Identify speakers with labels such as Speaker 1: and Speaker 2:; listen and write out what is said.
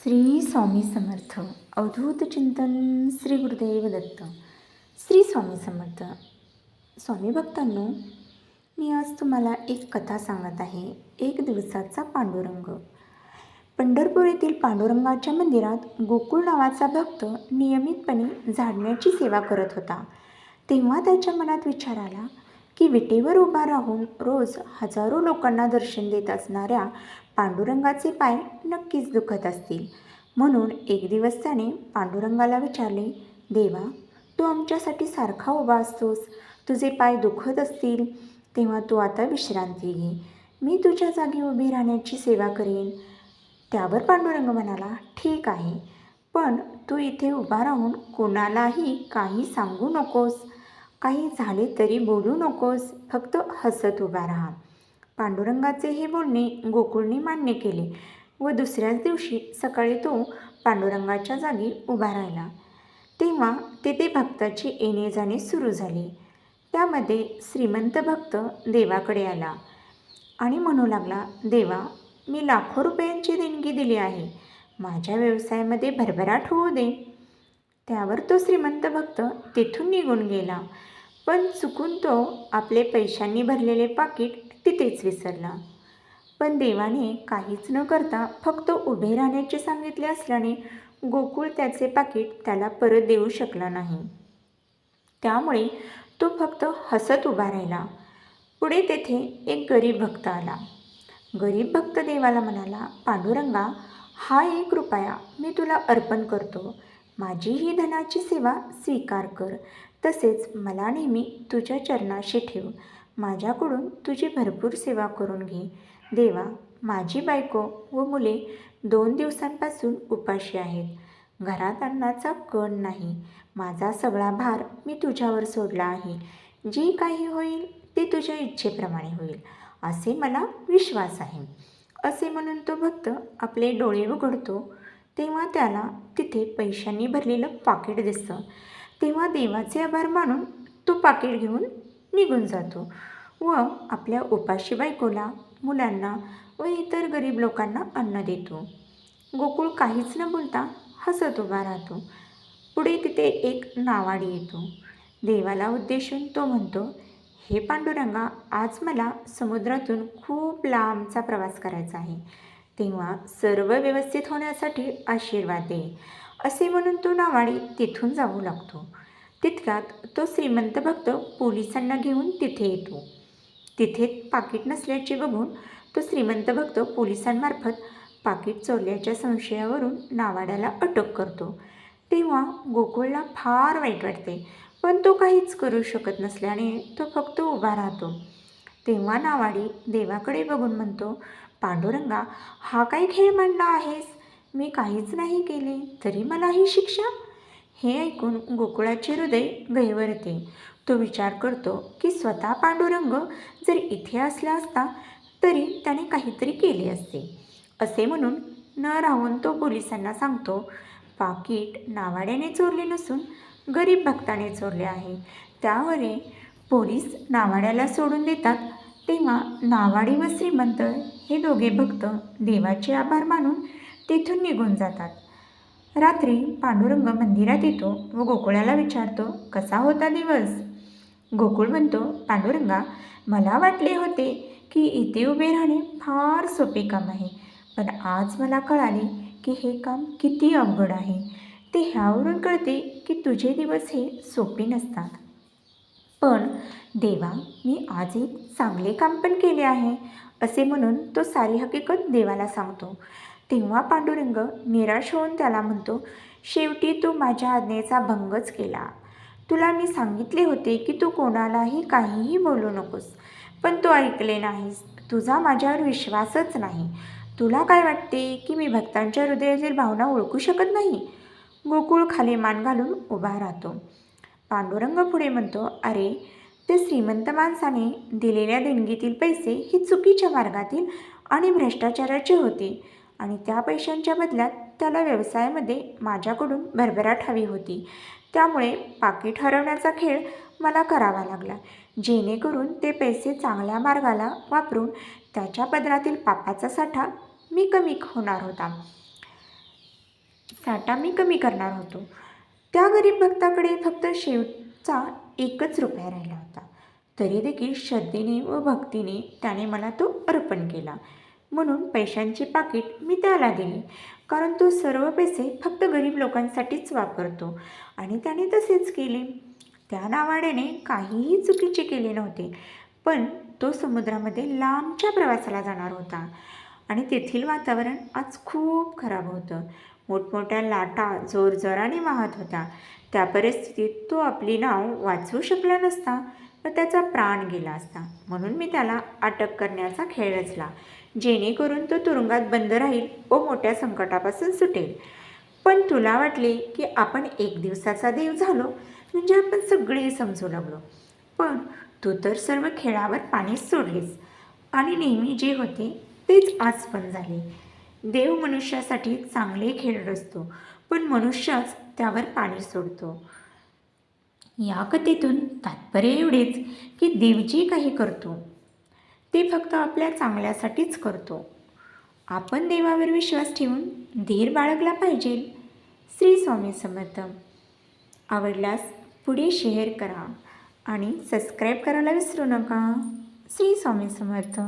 Speaker 1: श्री स्वामी समर्थ. अवधूत चिंतन श्री गुरुदेव दत्त. श्री स्वामी समर्थ. स्वामी भक्तांनो, मी आज तुम्हाला एक कथा सांगत आहे. एक दिवसाचा पांडुरंग. पंढरपूर येथील पांडुरंगाच्या मंदिरात गोकुळ नावाचा भक्त नियमितपणे झाडण्याची सेवा करत होता. तेव्हा त्याच्या मनात विचार आला की विटेवर उभा राहून रोज हजारो लोकांना दर्शन देत असणाऱ्या पांडुरंगाचे पाय नक्कीच दुखत असतील. म्हणून एक दिवस त्याने पांडुरंगाला विचारले, देवा, तू आमच्यासाठी सारखा उभा असतोस. तुझे पाय दुखत असतील तेव्हा तू आता विश्रांती घे. मी तुझ्या जागी उभी राहण्याची सेवा करेन. त्यावर पांडुरंग म्हणाला, ठीक आहे, पण तू इथे उभा राहून कोणालाही काही सांगू नकोस. काही झाले तरी बोलू नकोस. फक्त हसत उभा राहा. पांडुरंगाचे हे बोलणे गोकुळने मान्य केले व दुसऱ्याच दिवशी सकाळी तो पांडुरंगाच्या जागी उभा राहिला. तेव्हा तेथे भक्ताची येणे जाणे सुरू झाले. त्यामध्ये श्रीमंत भक्त देवाकडे आला आणि म्हणू लागला, देवा, मी लाखो रुपयांची देणगी दिली आहे. माझ्या व्यवसायामध्ये भरभराट होऊ दे. त्यावर तो श्रीमंत भक्त तेथून निघून गेला. पण चुकून तो आपले पैशांनी भरलेले पाकीट तिथेच विसरला. पण देवाने काहीच न करता फक्त उभे राहण्याचे सांगितले असल्याने गोकुळ त्याचे पाकीट त्याला परत देऊ शकला नाही. त्यामुळे तो फक्त हसत उभा राहिला. पुढे तेथे एक गरीब भक्त आला. गरीब भक्त देवाला म्हणाला, पांडुरंगा, हा 1 रुपया मी तुला अर्पण करतो. माझी ही धनाची सेवा स्वीकार कर. तसेच मला नेहमी तुझ्या चरणाशी ठेव. माझ्याकडून तुझी भरपूर सेवा करून घे. देवा, माझी बायको व मुले 2 दिवसांपासून उपाशी आहेत. घरात अन्नाचा कण नाही. माझा सगळा भार मी तुझ्यावर सोडला आहे. जे काही होईल ते तुझ्या इच्छेप्रमाणे होईल असे मला विश्वास आहे. असे म्हणून तो भक्त आपले डोळे उघडतो तेव्हा त्याला तिथे पैशांनी भरलेलं पाकीट दिसतं. तेव्हा देवाचे आभार मानून तो पाकीट घेऊन निघून जातो व आपल्या उपाशी बायकोला, मुलांना व इतर गरीब लोकांना अन्न देतो. गोकुळ काहीच न बोलता हसत उभा राहतो. पुढे तिथे एक नावाडी येतो. देवाला उद्देशून तो म्हणतो, हे पांडुरंगा, आज मला समुद्रातून खूप लांबचा प्रवास करायचा आहे. तेव्हा सर्व व्यवस्थित होण्यासाठी आशीर्वाद दे. असे म्हणून तो नावाडी तिथून जाऊ लागतो. तितक्यात तो श्रीमंत भक्त पोलिसांना घेऊन तिथे येतो. तिथे पाकीट नसल्याचे बघून तो श्रीमंत भक्त पोलिसांमार्फत पाकीट चोरल्याच्या संशयावरून नावाड्याला अटक करतो. तेव्हा गोकुळला फार वाईट वाटते, पण तो काहीच करू शकत नसल्याने तो फक्त उभा राहतो. तेव्हा नावाडी देवाकडे बघून म्हणतो, पांडुरंगा, हा काय खेळ मांडला आहेस? मी काहीच नाही केले तरी मला ही शिक्षा? हे ऐकून गोकुळाचे हृदय गहिवरते. तो विचार करतो की स्वतः पांडुरंग जर इथे असला असता तरी त्याने काहीतरी केले असते. असे म्हणून न राहून तो पोलिसांना सांगतो, पाकीट नावाड्याने चोरले नसून गरीब भक्ताने चोरले आहे. त्यावर पोलीस नावाड्याला सोडून देतात. तेव्हा नावाडी व श्रीमंत हे दोघे भक्त देवाचे आभार मानून तेथून निघून जातात. रात्री पांडुरंग मंदिरात येतो व गोकुळाला विचारतो, कसा होता दिवस? गोकुळ म्हणतो, पांडुरंगा, मला वाटले होते की इथे उभे राहणे फार सोपे काम आहे, पण आज मला कळाले की हे काम किती अवघड आहे. ते ह्यावरून कळते की तुझे दिवस हे सोपे नसतात. पण देवा, मी आज एक चांगले काम पण केले आहे. असे म्हणून तो सारी हकीकत देवाला सांगतो. तेव्हा पांडुरंग निराश होऊन त्याला म्हणतो, शेवटी तू माझ्या आज्ञेचा भंगच केला. तुला मी सांगितले होते की तू कोणालाही काहीही बोलू नकोस, पण तू ऐकले नाहीस. तुझा माझ्यावर विश्वासच नाही. तुला काय वाटते की मी भक्तांच्या हृदयातील भावना ओळखू शकत नाही? गोकुळ खाली मान घालून उभा राहतो. पांडुरंग पुढे म्हणतो, अरे, ते श्रीमंत माणसाने दिलेल्या देणगीतील पैसे हे चुकीच्या मार्गातील आणि भ्रष्टाचाराचे होते आणि त्या पैशांच्या बदल्यात त्याला व्यवसायामध्ये माझ्याकडून भरभराट हवी होती. त्यामुळे पाकीट हरवण्याचा खेळ मला करावा लागला, जेणेकरून ते पैसे चांगल्या मार्गाला वापरून त्याच्या पदरातील पापाचा साठा मी कमी होणार होता. साठा मी कमी करणार होतो. त्या गरीब भक्ताकडे फक्त शेवटचा 1 रुपया राहिला होता. तरी देखील श्रद्धेने व भक्तीने त्याने मला तो अर्पण केला. म्हणून पैशांचे पाकीट मी त्याला दिले, कारण तो सर्व पैसे फक्त गरीब लोकांसाठीच वापरतो. आणि त्याने तसेच केले. त्या नावाड्याने काहीही चुकीचे केले नव्हते, पण तो समुद्रामध्ये लांबच्या प्रवासाला जाणार होता आणि तेथील वातावरण आज खूप खराब होतं. मोठमोठ्या लाटा जोरजोराने वाहत होत्या. त्या परिस्थितीत तो आपली नाव वाचवू शकला नसता, तर त्याचा प्राण गेला असता. म्हणून मी त्याला अटक करण्याचा खेळ रचला, जेणेकरून तो तुरुंगात बंद राहील व मोठ्या संकटापासून सुटेल. पण तुला वाटले की आपण 1 दिवसाचा देव झालो, म्हणजे आपण सगळे समजू लागलो. पण तू तर सर्व खेळावर पाणीच सोडलीस आणि नेहमी जे होते तेच आज पण झाले. देव मनुष्यासाठी चांगले खेळ रचतो, पण मनुष्यच त्यावर पाणी सोडतो. या कथेतून तात्पर्य एवढेच की देव जे काही करतो ते फक्त आपल्या चांगल्यासाठीच करतो. आपण देवावर विश्वास ठेवून धीर बाळगला पाहिजे. श्री स्वामी समर्थ. आवडल्यास पुढे शेअर करा आणि सबस्क्राईब करायला विसरू नका. श्री स्वामी समर्थ.